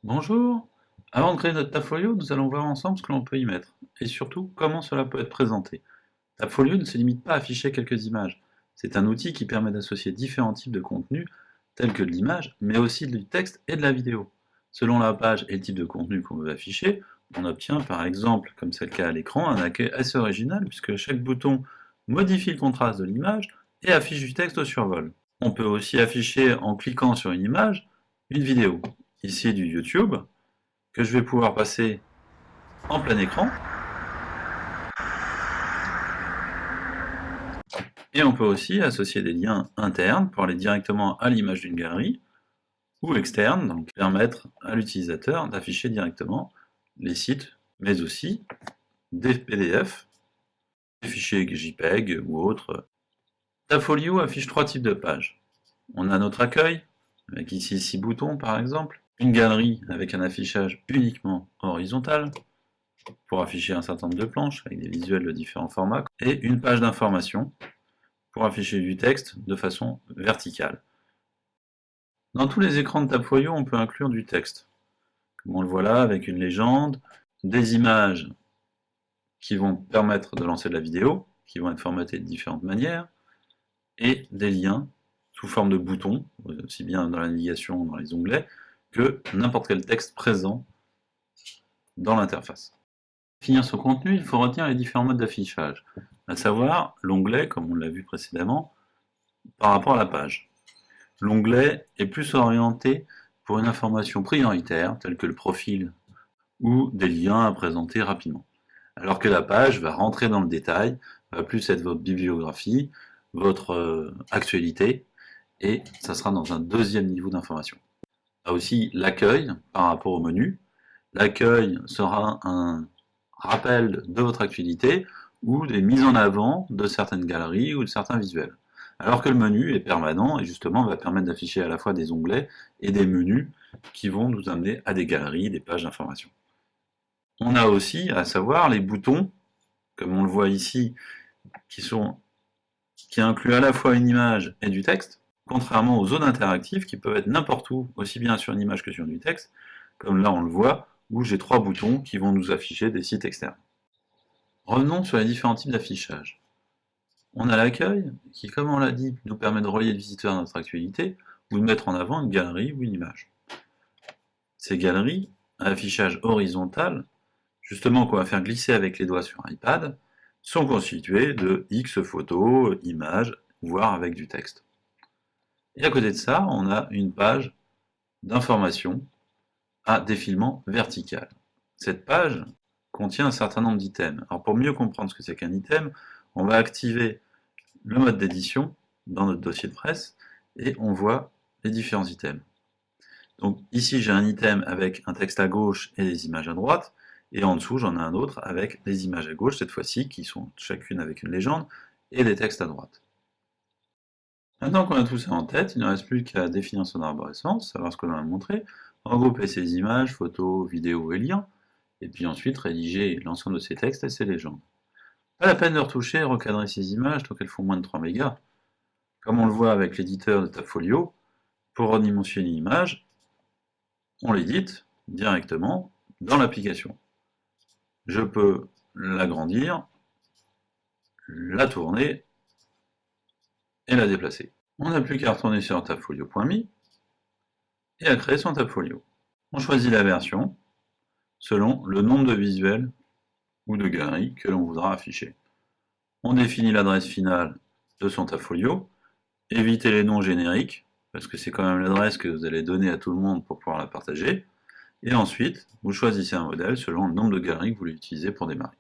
Bonjour! Avant de créer notre Tapfolio, nous allons voir ensemble ce que l'on peut y mettre, et surtout comment cela peut être présenté. Tapfolio ne se limite pas à afficher quelques images. C'est un outil qui permet d'associer différents types de contenus, tels que de l'image, mais aussi du texte et de la vidéo. Selon la page et le type de contenu qu'on veut afficher, on obtient par exemple, comme c'est le cas à l'écran, un accueil assez original puisque chaque bouton modifie le contraste de l'image et affiche du texte au survol. On peut aussi afficher en cliquant sur une image, une vidéo. Ici du YouTube, que je vais pouvoir passer en plein écran. Et on peut aussi associer des liens internes pour aller directement à l'image d'une galerie, ou externes, donc permettre à l'utilisateur d'afficher directement les sites, mais aussi des PDF, des fichiers JPEG ou autres. Tapfolio affiche trois types de pages. On a notre accueil, avec ici 6 boutons par exemple, une galerie avec un affichage uniquement horizontal, pour afficher un certain nombre de planches avec des visuels de différents formats, et une page d'information pour afficher du texte de façon verticale. Dans tous les écrans de Tapfolio, on peut inclure du texte, comme on le voit là, avec une légende, des images qui vont permettre de lancer de la vidéo, qui vont être formatées de différentes manières, et des liens sous forme de boutons, aussi bien dans la navigation, dans les onglets, que n'importe quel texte présent dans l'interface. Pour définir son contenu, il faut retenir les différents modes d'affichage, à savoir l'onglet, comme on l'a vu précédemment, par rapport à la page. L'onglet est plus orienté pour une information prioritaire, telle que le profil ou des liens à présenter rapidement. Alors que la page va rentrer dans le détail, va plus être votre bibliographie, votre actualité, et ça sera dans un deuxième niveau d'information. Il y a aussi l'accueil par rapport au menu. L'accueil sera un rappel de votre actualité ou des mises en avant de certaines galeries ou de certains visuels. Alors que le menu est permanent et justement va permettre d'afficher à la fois des onglets et des menus qui vont nous amener à des galeries, des pages d'information. On a aussi à savoir les boutons, comme on le voit ici, qui incluent à la fois une image et du texte, contrairement aux zones interactives qui peuvent être n'importe où, aussi bien sur une image que sur du texte, comme là on le voit, où j'ai trois boutons qui vont nous afficher des sites externes. Revenons sur les différents types d'affichage. On a l'accueil, qui comme on l'a dit, nous permet de relier le visiteur à notre actualité, ou de mettre en avant une galerie ou une image. Ces galeries, à affichage horizontal, justement qu'on va faire glisser avec les doigts sur un iPad, sont constituées de X photos, images, voire avec du texte. Et à côté de ça, on a une page d'information à défilement vertical. Cette page contient un certain nombre d'items. Alors pour mieux comprendre ce que c'est qu'un item, on va activer le mode d'édition dans notre dossier de presse et on voit les différents items. Donc ici j'ai un item avec un texte à gauche et des images à droite, et en dessous j'en ai un autre avec des images à gauche cette fois-ci qui sont chacune avec une légende et des textes à droite. Maintenant qu'on a tout ça en tête, il ne reste plus qu'à définir son arborescence, savoir ce que l'on a montré, regrouper ses images, photos, vidéos et liens, et puis ensuite rédiger l'ensemble de ces textes et ces légendes. Pas la peine de retoucher et recadrer ces images tant qu'elles font moins de 3 mégas. Comme on le voit avec l'éditeur de Tapfolio, pour redimensionner une image, on l'édite directement dans l'application. Je peux l'agrandir, la tourner et la déplacer. On n'a plus qu'à retourner sur tapfolio.me et à créer son Tapfolio. On choisit la version selon le nombre de visuels ou de galeries que l'on voudra afficher. On définit l'adresse finale de son Tapfolio, évitez les noms génériques, parce que c'est quand même l'adresse que vous allez donner à tout le monde pour pouvoir la partager, et ensuite, vous choisissez un modèle selon le nombre de galeries que vous voulez utiliser pour démarrer.